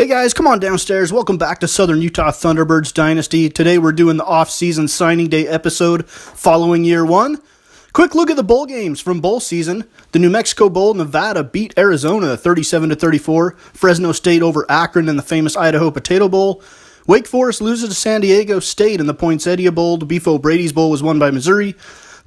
Hey guys, come on downstairs. Welcome back to Southern Utah Thunderbirds Dynasty. Today we're doing the off-season signing day episode following year one. Quick look at the bowl games from bowl season. The New Mexico Bowl, Nevada beat Arizona 37-34. Fresno State over Akron in the famous Idaho Potato Bowl. Wake Forest loses to San Diego State in the Poinsettia Bowl. The Beef O'Brady's Bowl was won by Missouri.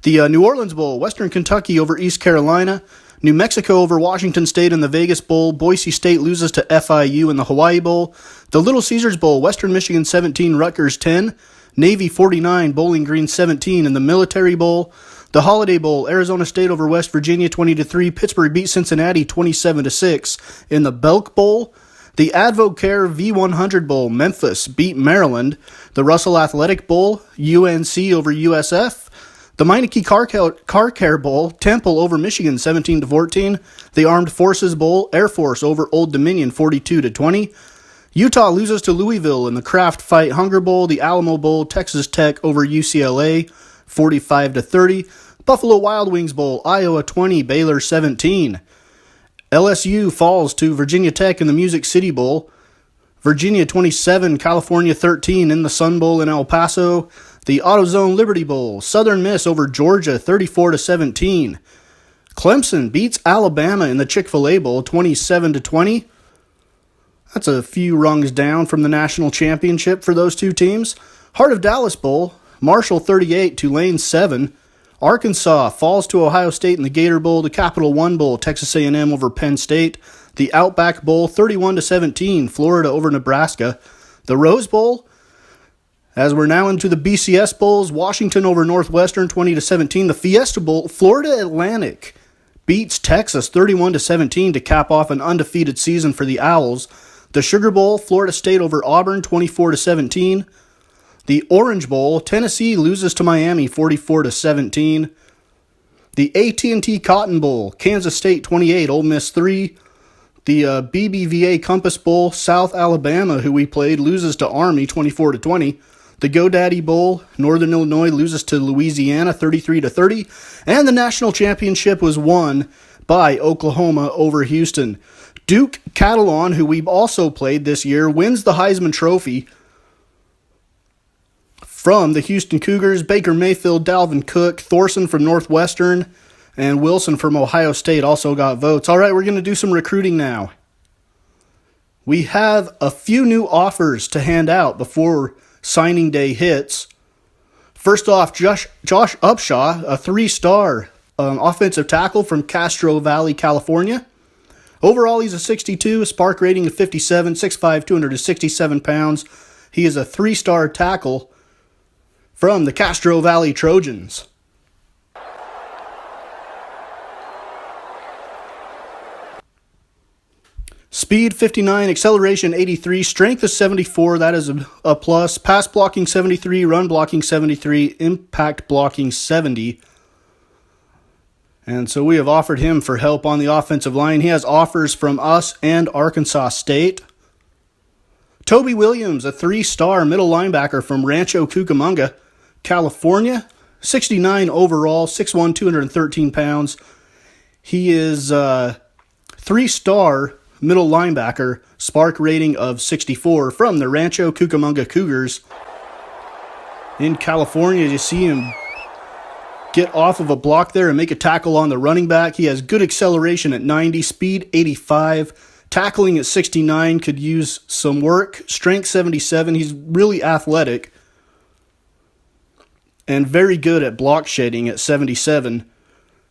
The New Orleans Bowl, Western Kentucky over East Carolina. New Mexico over Washington State in the Vegas Bowl. Boise State loses to FIU in the Hawaii Bowl. The Little Caesars Bowl, Western Michigan 17, Rutgers 10. Navy 49, Bowling Green 17 in the Military Bowl. The Holiday Bowl, Arizona State over West Virginia 20-3. Pittsburgh beat Cincinnati 27-6 in the Belk Bowl. The Advocare V100 Bowl, Memphis beat Maryland. The Russell Athletic Bowl, UNC over USF. The Meineke Car Care Bowl, Temple over Michigan 17-14. The Armed Forces Bowl, Air Force over Old Dominion 42-20. Utah loses to Louisville in the Kraft Fight Hunger Bowl. The Alamo Bowl, Texas Tech over UCLA 45-30. Buffalo Wild Wings Bowl, Iowa 20, Baylor 17. LSU falls to Virginia Tech in the Music City Bowl. Virginia 27, California 13 in the Sun Bowl in El Paso. The AutoZone Liberty Bowl, Southern Miss over Georgia 34-17. Clemson beats Alabama in the Chick-fil-A Bowl 27-20. That's a few rungs down from the national championship for those two teams. Heart of Dallas Bowl, Marshall 38, Tulane 7. Arkansas falls to Ohio State in the Gator Bowl. The Capital One Bowl, Texas A&M over Penn State. The Outback Bowl 31-17, Florida over Nebraska. The Rose Bowl, as we're now into the BCS Bowls, Washington over Northwestern 20-17. The Fiesta Bowl, Florida Atlantic beats Texas 31-17 to cap off an undefeated season for the Owls. The Sugar Bowl, Florida State over Auburn 24-17. The Orange Bowl, Tennessee loses to Miami 44-17. The AT&T Cotton Bowl, Kansas State 28, Ole Miss 3. The BBVA Compass Bowl, South Alabama, who we played, loses to Army 24-20. The GoDaddy Bowl, Northern Illinois loses to Louisiana 33-30. And the national championship was won by Oklahoma over Houston. Duke Catalan, who we've also played this year, wins the Heisman Trophy from the Houston Cougars. Baker Mayfield, Dalvin Cook, Thorson from Northwestern, and Wilson from Ohio State also got votes. All right, we're going to do some recruiting now. We have a few new offers to hand out before signing day hits. First off, Josh Upshaw, a 3-star offensive tackle from Castro Valley, California. Overall, he's a 62, a spark rating of 57, 6'5", 267 pounds. He is a 3-star tackle from the Castro Valley Trojans. Speed 59, acceleration 83, strength is 74, that is a plus. Pass blocking 73, run blocking 73, impact blocking 70. And so we have offered him for help on the offensive line. He has offers from us and Arkansas State. Toby Williams, a 3-star middle linebacker from Rancho Cucamonga, California. 69 overall, 6'1", 213 pounds. He is a 3-star middle linebacker, spark rating of 64 from the Rancho Cucamonga Cougars in California. You see him get off of a block there and make a tackle on the running back. He has good acceleration at 90, speed 85, tackling at 69, could use some work, strength 77. He's really athletic and very good at block shedding at 77,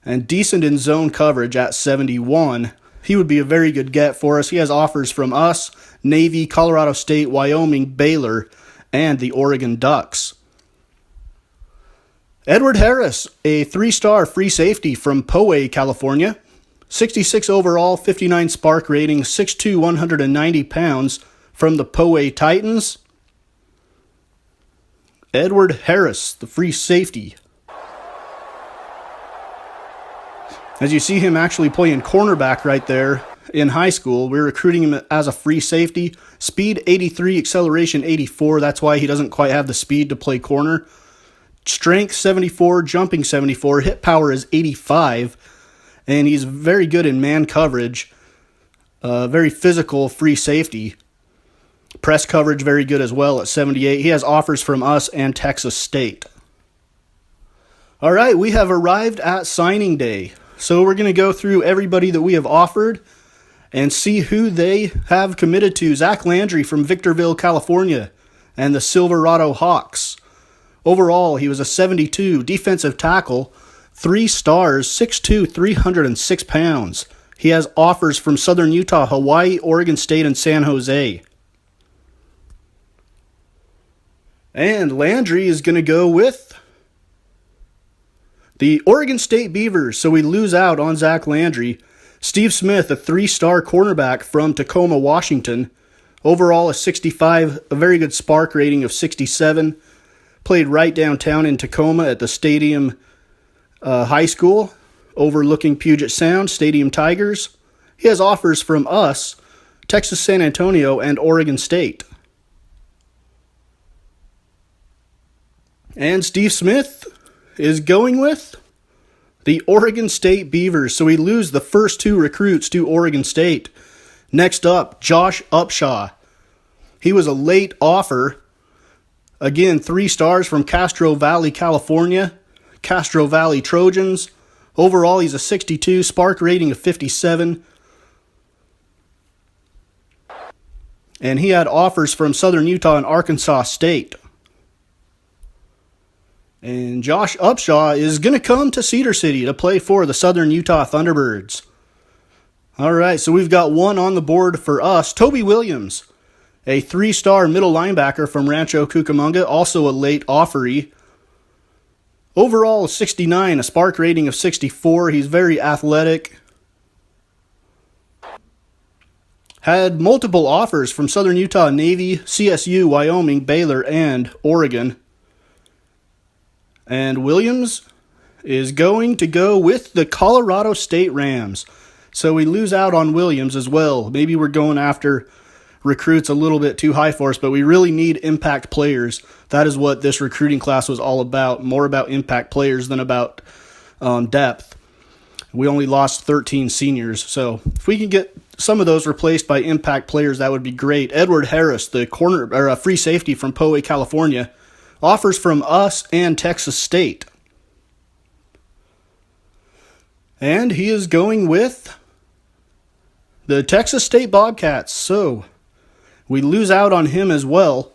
and decent in zone coverage at 71. He would be a very good get for us. He has offers from us, Navy, Colorado State, Wyoming, Baylor, and the Oregon Ducks. Edward Harris, a 3-star free safety from Poway, California. 66 overall, 59 spark rating, 6'2", 190 pounds from the Poway Titans. Edward Harris, the free safety. As you see him actually playing cornerback right there in high school, we're recruiting him as a free safety. Speed 83, acceleration 84. That's why he doesn't quite have the speed to play corner. Strength 74, jumping 74. Hit power is 85. And he's very good in man coverage. Very physical free safety. Press coverage very good as well at 78. He has offers from us and Texas State. All right, we have arrived at signing day. So we're going to go through everybody that we have offered and see who they have committed to. Zach Landry from Victorville, California, and the Silverado Hawks. Overall, he was a 72 defensive tackle, 3 stars, 6'2", 306 pounds. He has offers from Southern Utah, Hawaii, Oregon State, and San Jose. And Landry is going to go with the Oregon State Beavers, so we lose out on Zach Landry. Steve Smith, a 3-star cornerback from Tacoma, Washington. Overall, a 65, a very good SPARK rating of 67. Played right downtown in Tacoma at the Stadium High School, overlooking Puget Sound, Stadium Tigers. He has offers from us, Texas San Antonio, and Oregon State. And Steve Smith is going with the Oregon State Beavers. So we lose the first 2 recruits to Oregon State. Next up, Josh Upshaw. He was a late offer. Again, 3 stars from Castro Valley, California. Castro Valley Trojans. Overall, he's a 62, SPARK rating of 57. And he had offers from Southern Utah and Arkansas State. And Josh Upshaw is going to come to Cedar City to play for the Southern Utah Thunderbirds. All right, so we've got one on the board for us. Toby Williams, a 3-star middle linebacker from Rancho Cucamonga, also a late offeree. Overall, 69, a SPARK rating of 64. He's very athletic. Had multiple offers from Southern Utah, Navy, CSU, Wyoming, Baylor, and Oregon. And Williams is going to go with the Colorado State Rams. So we lose out on Williams as well. Maybe we're going after recruits a little bit too high for us, but we really need impact players. That is what this recruiting class was all about, more about impact players than about depth. We only lost 13 seniors, so if we can get some of those replaced by impact players, that would be great. Edward Harris, the free safety from Poway, California, offers from us and Texas State. And he is going with the Texas State Bobcats. So we lose out on him as well.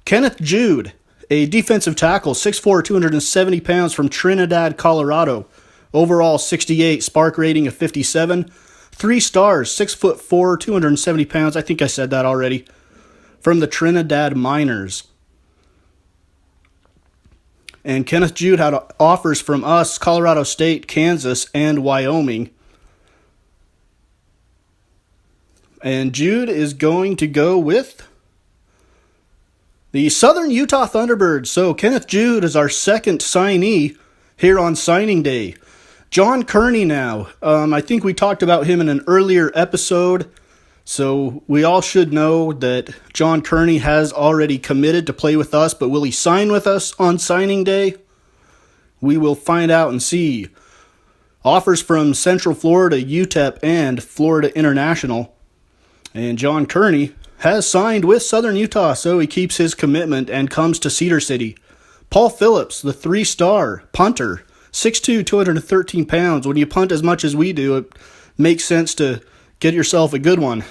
Kenneth Jude, a defensive tackle, 6'4", 270 pounds from Trinidad, Colorado. Overall 68, SPARK rating of 57. 3 stars, 6'4", 270 pounds. I think I said that already. From the Trinidad Miners. And Kenneth Jude had offers from us, Colorado State, Kansas, and Wyoming. And Jude is going to go with the Southern Utah Thunderbirds. So Kenneth Jude is our second signee here on signing day. John Kearney now. I think we talked about him in an earlier episode. So we all should know that John Kearney has already committed to play with us, but will he sign with us on signing day? We will find out and see. Offers from Central Florida, UTEP, and Florida International. And John Kearney has signed with Southern Utah, so he keeps his commitment and comes to Cedar City. Paul Phillips, the 3-star punter, 6'2", 213 pounds. When you punt as much as we do, it makes sense to get yourself a good one.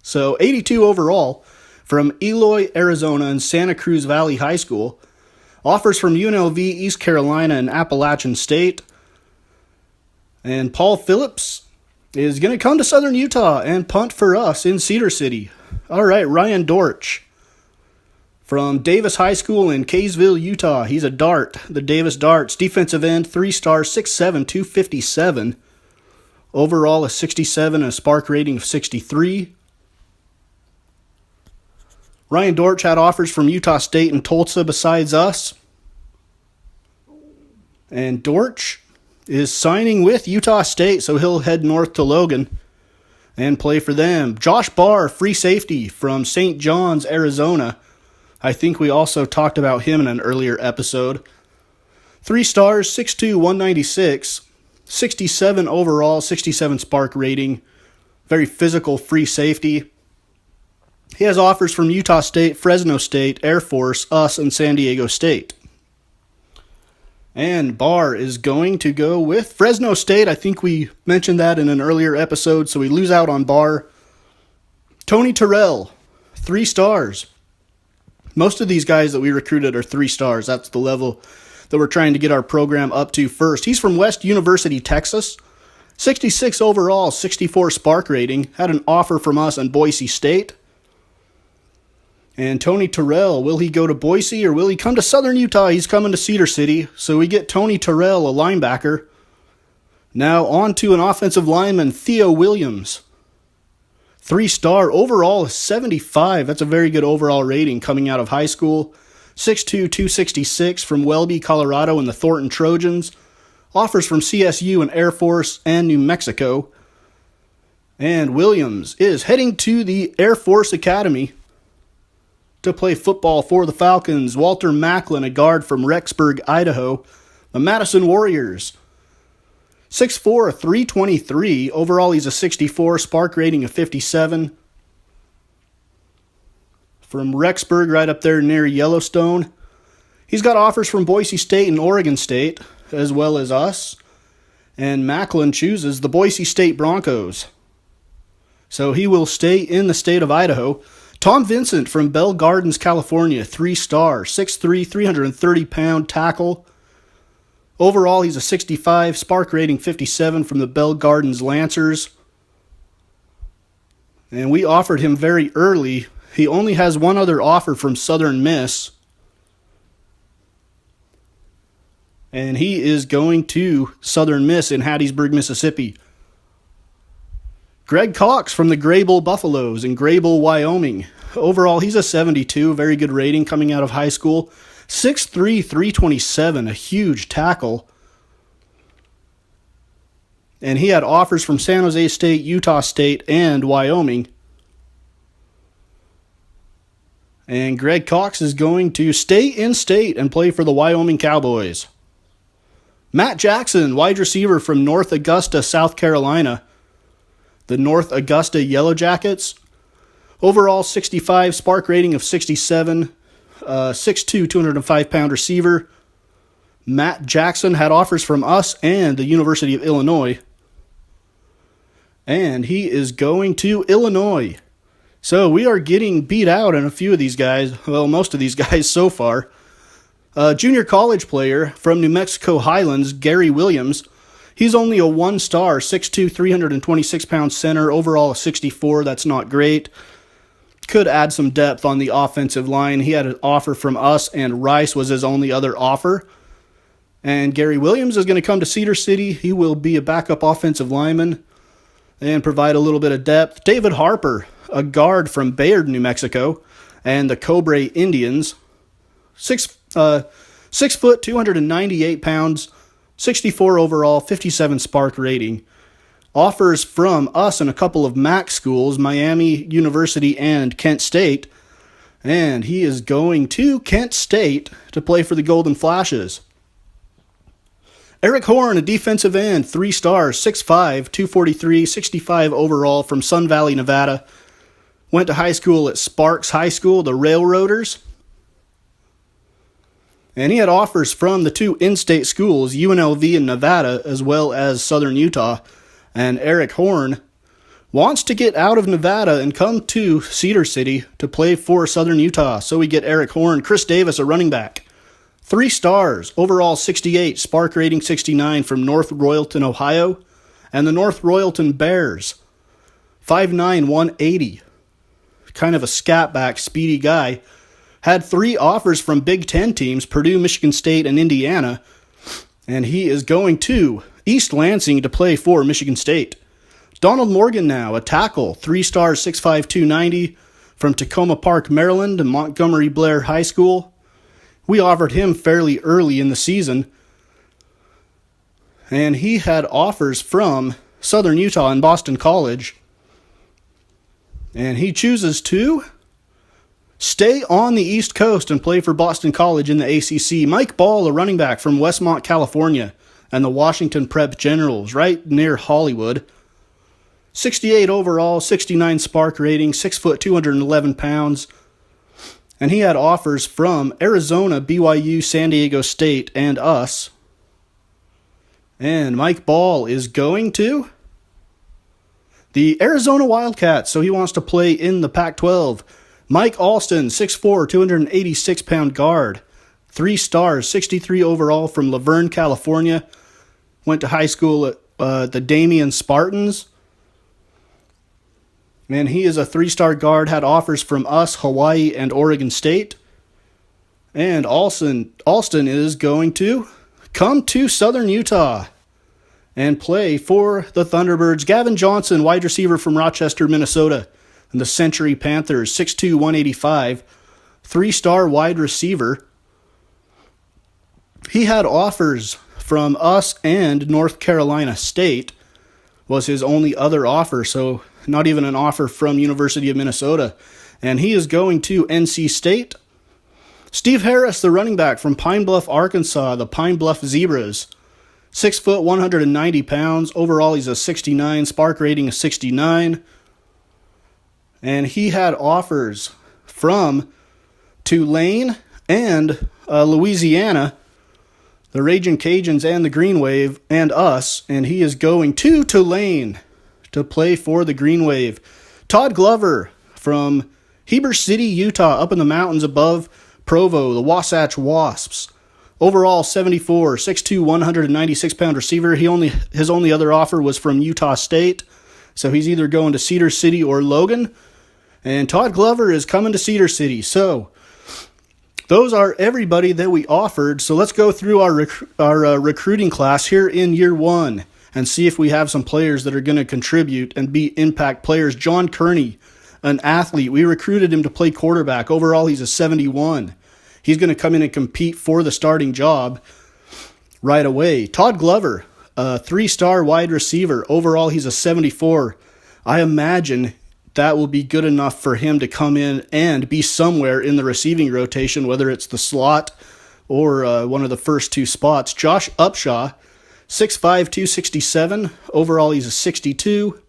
So 82 overall from Eloy, Arizona and Santa Cruz Valley High School. Offers from UNLV, East Carolina and Appalachian State. And Paul Phillips is going to come to Southern Utah and punt for us in Cedar City. All right, Ryan Dortch from Davis High School in Kaysville, Utah. He's a Dart, the Davis Darts. Defensive end, 3-star, 6'7", 257. Overall, a 67 and a SPARK rating of 63. Ryan Dortch had offers from Utah State and Tulsa besides us. And Dortch is signing with Utah State, so he'll head north to Logan and play for them. Josh Barr, free safety from St. John's, Arizona. I think we also talked about him in an earlier episode. 3 stars, 6'2", 196. 67 overall, 67 SPARK rating. Very physical free safety. He has offers from Utah State, Fresno State, Air Force, us, and San Diego State. And Barr is going to go with Fresno State. I think we mentioned that in an earlier episode, so we lose out on Barr. Tony Terrell, 3 stars. Most of these guys that we recruited are 3 stars. That's the level that we're trying to get our program up to first. He's from West University, Texas. 66 overall, 64 spark rating. Had an offer from us and Boise State. And Tony Terrell, will he go to Boise or will he come to Southern Utah? He's coming to Cedar City. So we get Tony Terrell, a linebacker. Now on to an offensive lineman, Theo Williams. 3-star, overall 75. That's a very good overall rating coming out of high school. 6'2", 266 from Welby, Colorado and the Thornton Trojans. Offers from CSU and Air Force and New Mexico. And Williams is heading to the Air Force Academy to play football for the Falcons. Walter Macklin, a guard from Rexburg, Idaho. The Madison Warriors. 6'4", 323. Overall, he's a 64. Spark rating of 57. From Rexburg, right up there near Yellowstone. He's got offers from Boise State and Oregon State, as well as us. And Macklin chooses the Boise State Broncos. So he will stay in the state of Idaho. Tom Vincent from Bell Gardens, California. 3-star, 6'3", 330-pound tackle. Overall, he's a 65, spark rating 57 from the Bell Gardens Lancers. And we offered him very early. He only has one other offer from Southern Miss. And he is going to Southern Miss in Hattiesburg, Mississippi. Greg Cox from the Grable Buffaloes in Grable, Wyoming. Overall, he's a 72, very good rating coming out of high school. 6'3", 327, a huge tackle. And he had offers from San Jose State, Utah State, and Wyoming. And Greg Cox is going to stay in state and play for the Wyoming Cowboys. Matt Jackson, wide receiver from North Augusta, South Carolina. The North Augusta Yellow Jackets. Overall 65, spark rating of 67. 6'2", 205-pound receiver. Matt Jackson had offers from us and the University of Illinois. And he is going to Illinois. So we are getting beat out in a few of these guys. Well, most of these guys so far. Junior college player from New Mexico Highlands, Gary Williams. He's only a 1-star, 6'2", 326-pound center. Overall a 64. That's not great. Could add some depth on the offensive line. He had an offer from us, and Rice was his only other offer. And Gary Williams is going to come to Cedar City. He will be a backup offensive lineman and provide a little bit of depth. David Harper, a guard from Bayard, New Mexico, and the Cobre Indians. 6 foot, 298 pounds, 64 overall, 57 spark rating. Offers from us and a couple of MAC schools, Miami University and Kent State. And he is going to Kent State to play for the Golden Flashes. Eric Horn, a defensive end, 3 stars, 6'5", 243, 65 overall from Sun Valley, Nevada. Went to high school at Sparks High School, the Railroaders. And he had offers from the 2 in-state schools, UNLV in Nevada, as well as Southern Utah. And Eric Horn wants to get out of Nevada and come to Cedar City to play for Southern Utah. So we get Eric Horn. Chris Davis, a running back. 3 stars, overall 68, spark rating 69 from North Royalton, Ohio. And the North Royalton Bears. 5'9", 180. Kind of a scat back, speedy guy. Had 3 offers from Big Ten teams, Purdue, Michigan State, and Indiana. And he is going to East Lansing to play for Michigan State. Donald Morgan now, a tackle, 3 stars, 6'5", 290, from Tacoma Park, Maryland, and Montgomery Blair High School. We offered him fairly early in the season. And he had offers from Southern Utah and Boston College. And he chooses to stay on the East Coast and play for Boston College in the ACC. Mike Ball, a running back from Westmont, California, and the Washington Prep Generals, right near Hollywood. 68 overall, 69 spark rating, 6 foot, 211 pounds. And he had offers from Arizona, BYU, San Diego State, and us. And Mike Ball is going to the Arizona Wildcats, so he wants to play in the Pac-12. Mike Alston, 6'4", 286-pound guard. 3 stars, 63 overall from Laverne, California. Went to high school at the Damien Spartans. And he is a 3-star guard, had offers from us, Hawaii, and Oregon State. And Alston is going to come to Southern Utah and play for the Thunderbirds. Gavin Johnson, wide receiver from Rochester, Minnesota. And the Century Panthers, 6'2", 185. 3-star wide receiver. He had offers from us and North Carolina State. Was his only other offer, so not even an offer from University of Minnesota. And he is going to NC State. Steve Harris, the running back from Pine Bluff, Arkansas, the Pine Bluff Zebras. 6 foot, 190 pounds. Overall, he's a 69. Spark rating is 69. And he had offers from Tulane and Louisiana, the Ragin' Cajuns and the Green Wave, and us. And he is going to Tulane to play for the Green Wave. Todd Glover from Heber City, Utah, up in the mountains above Provo, the Wasatch Wasps. Overall, 74, 6'2", 196-pound receiver. His only other offer was from Utah State, so he's either going to Cedar City or Logan. And Todd Glover is coming to Cedar City. So those are everybody that we offered. So let's go through our recruiting class here in year 1 and see if we have some players that are going to contribute and be impact players. John Kearney, an athlete. We recruited him to play quarterback. Overall, he's a 71. He's going to come in and compete for the starting job right away. Todd Glover, a 3-star wide receiver. Overall, he's a 74. I imagine that will be good enough for him to come in and be somewhere in the receiving rotation, whether it's the slot or one of the first 2 spots. Josh Upshaw, 6'5", 267. Overall, he's a 62.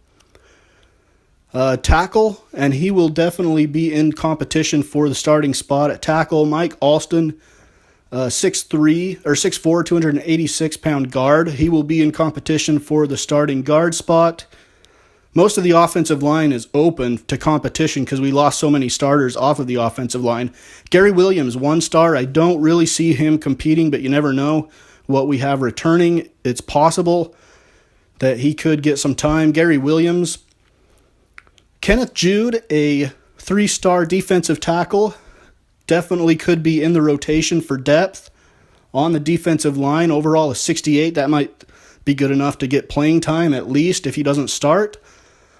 Tackle, and he will definitely be in competition for the starting spot at tackle. Mike Alston, 6'4", 286-pound guard. He will be in competition for the starting guard spot. Most of the offensive line is open to competition because we lost so many starters off of the offensive line. Gary Williams, 1-star. I don't really see him competing, but you never know what we have returning. It's possible that he could get some time. Gary Williams. Kenneth Jude, a 3-star defensive tackle, definitely could be in the rotation for depth on the defensive line. Overall, a 68. That might be good enough to get playing time, at least, if he doesn't start.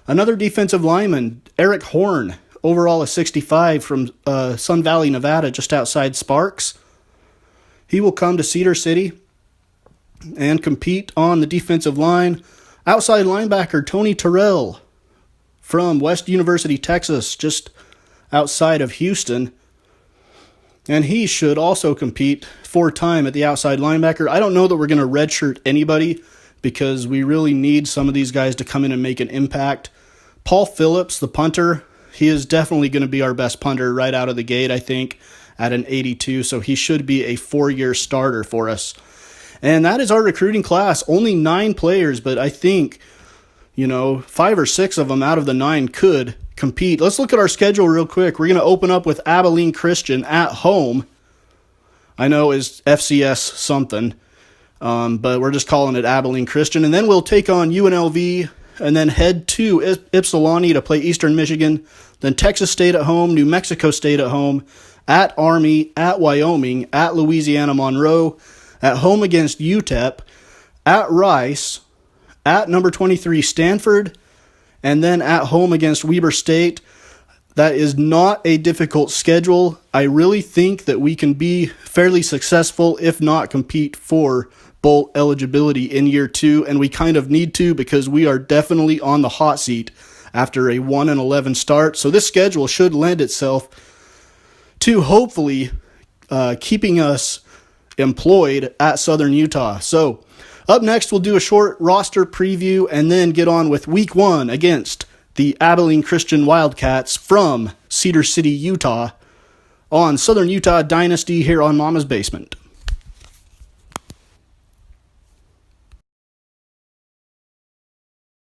Another defensive lineman, Eric Horn, overall a 65 from Sun Valley, Nevada, just outside Sparks. He will come to Cedar City and compete on the defensive line. Outside linebacker, Tony Terrell, from West University, Texas, just outside of Houston. And he should also compete for time at the outside linebacker. I don't know that we're going to redshirt anybody because we really need some of these guys to come in and make an impact. Paul Phillips, the punter, he is definitely going to be our best punter right out of the gate, I think, at an 82. So he should be a 4-year starter for us. And that is our recruiting class. Only 9 players, but I think 5 or 6 of them out of the 9 could compete. Let's look at our schedule real quick. We're going to open up with Abilene Christian at home. I know it's FCS something, but we're just calling it Abilene Christian. And then we'll take on UNLV and then head to Ypsilanti to play Eastern Michigan. Then Texas State at home, New Mexico State at home, at Army, at Wyoming, at Louisiana Monroe, at home against UTEP, at Rice, at number 23 Stanford, and then at home against Weber State. That is not a difficult schedule. I really think that we can be fairly successful, if not compete for bowl eligibility in year 2, and we kind of need to because we are definitely on the hot seat after a 1-11 start. So this schedule should lend itself to hopefully keeping us employed at Southern Utah. So Up next, we'll do a short roster preview and then get on with Week 1 against the Abilene Christian Wildcats from Cedar City, Utah, on Southern Utah Dynasty here on Mama's Basement.